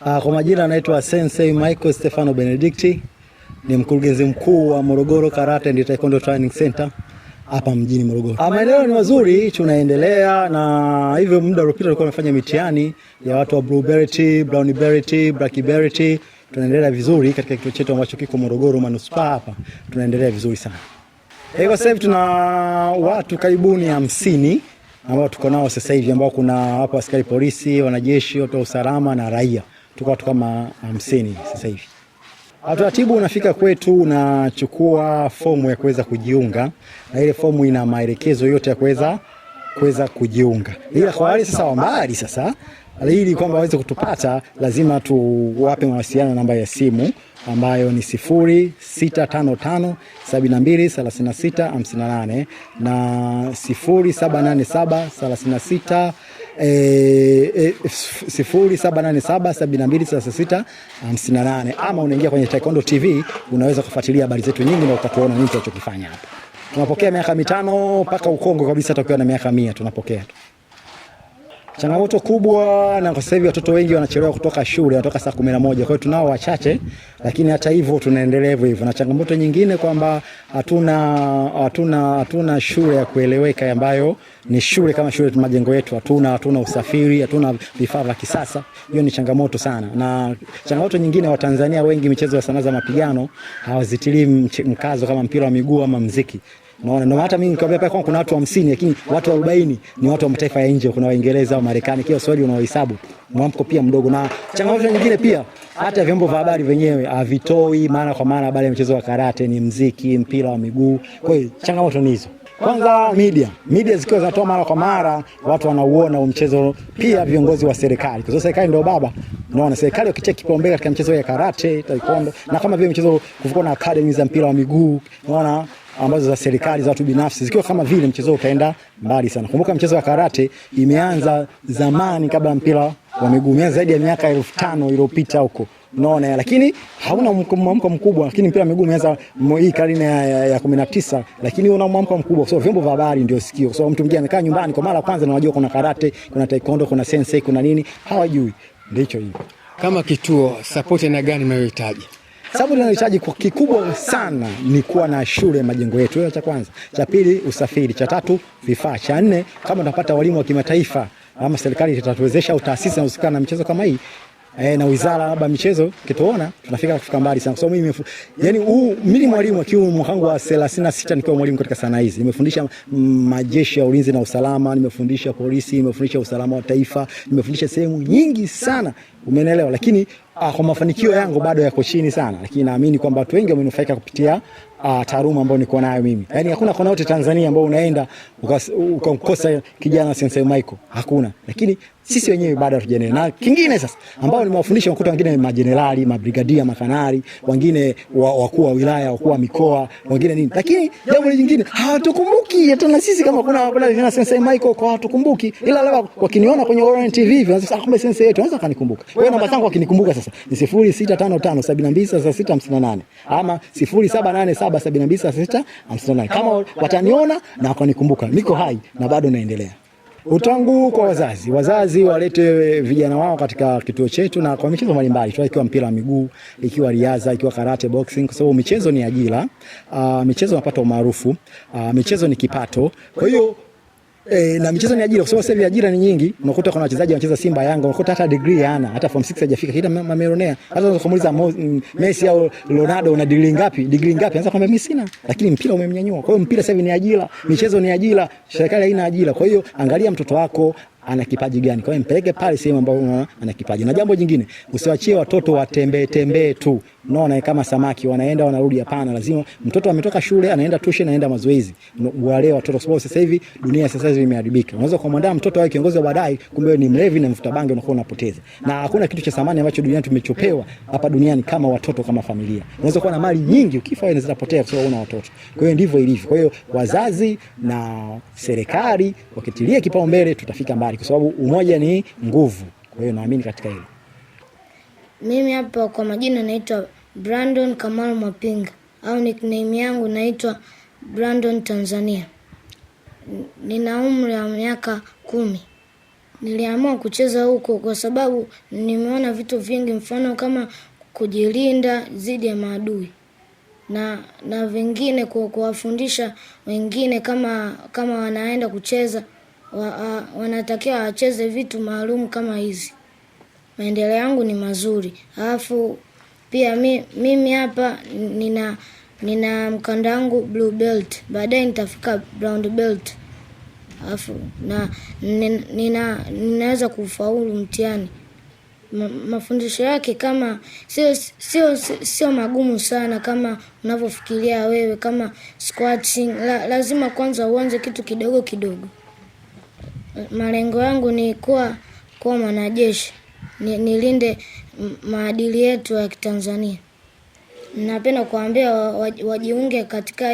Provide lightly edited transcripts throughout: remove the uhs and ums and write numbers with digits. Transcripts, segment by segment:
Kwa majina anaitwa Sensei Michael Stefano Benedicti, ni mkurugenzi mkuu wa Morogoro Karate and Taekwondo Training Center hapa mjini Morogoro. Maendeleo ni mazuri, tunaendelea na hivyo. Muda uliopita tulikuwa tumefanya mitihani ya watu wa Blue Belt, Brown Belt, Black Belt. Tunaendelea vizuri katika kituo chetu ambacho kiko Morogoro Manispaa hapa. Tunaendelea vizuri sana. Kwa sasa hivi tuna watu karibuni 50 ambao tuko nao sasa hivi, ambao kuna hapa askari polisi, wanajeshi, watu wa usalama na raia. Tuko watu kama 50 sasa hivi. Utaratibu unafika kwetu, unachukua fomu ya kuweza kujiunga, na ile fomu ina maelekezo yote ya kuweza kujiunga. Ila kwa wale sasa wa mbali sasa, ili kwamba waweze kutupata, lazima tuwape mawasiliano, namba ya simu ambayo ni 0655 72 36 58 na 0787 36 0787 72 ama unaingia kwenye Taekwondo TV, unaweza kufuatilia habari zetu nyingi na ukatuona nini tunachokifanya hapa. Tunapokea miaka 5 mpaka ukongo kabisa, tukiwa na miaka 100 tunapokea tu. Changamoto kubwa, na kwa sasa hivi watoto wengi wanachelewa kutoka shule, wanatoka saa 11. Kwa hiyo tunao wachache, lakini hata hivyo tunaendelea hivyo. Na changamoto nyingine kwamba hatuna shule ya kueleweka ambayo ni shule kama shule majengo yetu, hatuna usafiri, hatuna vifaa vya kisasa. Hiyo ni changamoto sana. Na changamoto nyingine, wa Tanzania wengi michezo ya sanaa za mapigano hawazitilii mkazo kama mpira wa miguu ama muziki. Unaona, ndio hata mimi nikwambia pale kuna watu 50, lakini watu 40 ni watu wa mataifa ya nje, kuna Waingereza au Marekani, kila swali unaohesabu mwamko pia mdogo. Na changamoto nyingine pia, hata vyombo vya habari wenyewe havitoi maana kwa maana habari ya mchezo wa karate, ni muziki, mpira wa miguu. Kwa hiyo changamoto ni hizo. Kwanza media zikiwa zinatoa mara kwa mara, watu wanauona mchezo. Pia viongozi wa serikali, kwa sababu serikali ndio baba. Unaona, serikali ukicheki kipaumbele katika mchezo ya karate, taekwondo, na kama vile mchezo kufuko na academy za mpira wa miguu, unaona, ambazo za serikali, za watu binafsi, zikiwa kama vile mchezo utaenda mbali sana. Kumbuka mchezo wa karate imeanza zamani kabla mpira wa miguu, imeanza zaidi ya miaka 1500 iliyopita huko. Unaona, lakini hauna mwamko mkubwa, lakini mpira wa miguu umeanza hii karne ya 19, lakini una mwamko mkubwa. So vyombo vya habari ndio sikio. So mtu mwingine amekaa nyumbani kwa mara ya kwanza na anajua kuna karate, kuna taekwondo, kuna sensei, kuna nini, hawajui. Ndicho hivyo. Kama kituo, support na gani mnayohitaji? Sababu tunahitaji kwa kikubwa sana ni kuwa na shule majengo yetu. Hiyo cha kwanza. Cha pili, usafiri. Cha tatu, vifaa. Cha nne, kama tunapata walimu wa kimataifa ama serikali itatuwezesha, au taasisi zinazohusika na michezo kama hii, na wizara labda michezo kituona, kufika mbali sana. Kwa sababu mimi mimi mwalimu akiwa mwangu wa 36 nikiwa mwalimu katika sanaa hizi. Nimefundisha majeshi ya ulinzi na usalama, nimefundisha polisi, nimefundisha usalama wa taifa, nimefundisha sehemu nyingi sana. Umeelewa? Lakini kwa mafanikio yangu bado yako chini sana, lakini naamini kwamba watu wengi wamenufaika kupitia taaluma ambayo niko nayo mimi. Yaani hakuna kona yote Tanzania ambao unaenda ukamkosa kijana Sensei Michael, hakuna. Lakini sisi wenyewe bado hatujaendelea. Na kingine sasa ambao nimewafundisha wakuta wengine majenerali, mabrigadia, makanari, wengine wakuu wa wilaya, wakuu wa mikoa, wengine nini. Lakini jambo lingine hawatukumbuki hata na sisi kama kuna Sensei Michael kwa hatukumbuki. Ila leo wakiniona kwenye Orient TV hivi wanasema kumbe Sensei yetu anaweza kanikumbuka. Kwa hiyo namba zangu wakinikumbuka sasa ni 0655 72 36 58 ama 0787 72 36 58. Kama wataniona na wakanikumbuka, niko hai na bado naendelea. Utangu kwa wazazi walete vijana wao katika kituo chetu, na kwa michezo mbalimbali, ikiwa mpira wa miguu, ikiwa riadha, ikiwa karate, boxing, kwa sababu michezo ni ajira, michezo inapata umaarufu, michezo ni kipato. Kwa hiyo na michezo ni ajira, kwa sababu sasa hivi ajira ni nyingi. Unakuta kuna wachezaji wanacheza Simba, Yanga, unakuta hata degree hana, hata form 6 hajafika, kila mamilionea. Hata unaweza kumuuliza Messi au Ronaldo una degree ngapi? Anaweza kwambia mimi sina, lakini mpira umemnyanyua. Kwa hiyo mpira sasa hivi ni ajira, michezo ni ajira, serikali haina ajira. Kwa hiyo angalia mtoto wako ana kipaji gani, kwa hiyo mpeleke pale sehemu ambapo unaona ana kipaji. Na jambo jingine, usiwaachie watoto watembee tu. Unaona kama samaki wanaenda wanarudi, hapana. Lazima mtoto ametoka shule anaenda tuition, anaenda mazoezi. Wale watoto, sababu sasa hivi dunia sasa hivi imeharibika. Unaweza kumwandaa mtoto awe kiongozi wa baadaye, kumbe ni mlevi na mvuta bangi, unakuwa unapoteza. Na hakuna kitu cha thamani ambacho duniani tumechopewa hapa duniani kama watoto, kama familia. Unaweza kuwa na mali nyingi, ukifa wewe zitapotea kwa sababu una watoto. Kwa hiyo ndivyo ilivyo. Kwa hiyo wazazi na serikali wakitilia kipaumbele, tutafika mbali, kwa sababu umoja ni nguvu. Kwa hiyo naamini katika hilo. Mimi hapa kwa majina naitwa Brandon Kamal Mapinga, au nickname yangu naitwa Brandon Tanzania. Nina umri wa miaka 10. Niliamua kucheza huko kwa sababu nimeona vitu vingi, mfano kama kujilinda dhidi ya maadui na vingine, kuwafundisha wengine kama wanaenda kucheza wanatakiwa wacheze vitu maalum kama hizi. Maendeleo yangu ni mazuri. Alafu pia mimi hapa nina mkanda wangu blue belt, baadaye nitafika brown belt. Alafu ninaweza kufaulu mtihani. Mafundisho yake kama sio magumu sana kama unavyofikiria wewe, kama squatting. Lazima kwanza uanze kitu kidogo kidogo. Malengo yangu ni kuwa mwanajeshi, nilinde maadili yetu ya Kitanzania. Napenda kuambia wajiunge katika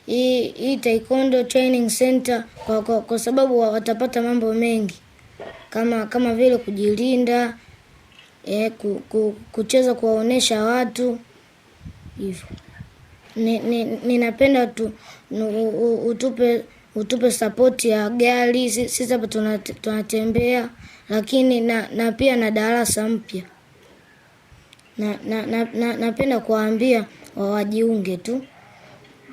hii Taekwondo Training Center kwa sababu watapata mambo mengi kama vile kujilinda, kucheza, kuwaonesha watu hivyo. Ninapenda utupe support ya gari, sisi hapa tunatembea, lakini na pia na darasa mpya. Napenda kuwaambia wajiunge tu.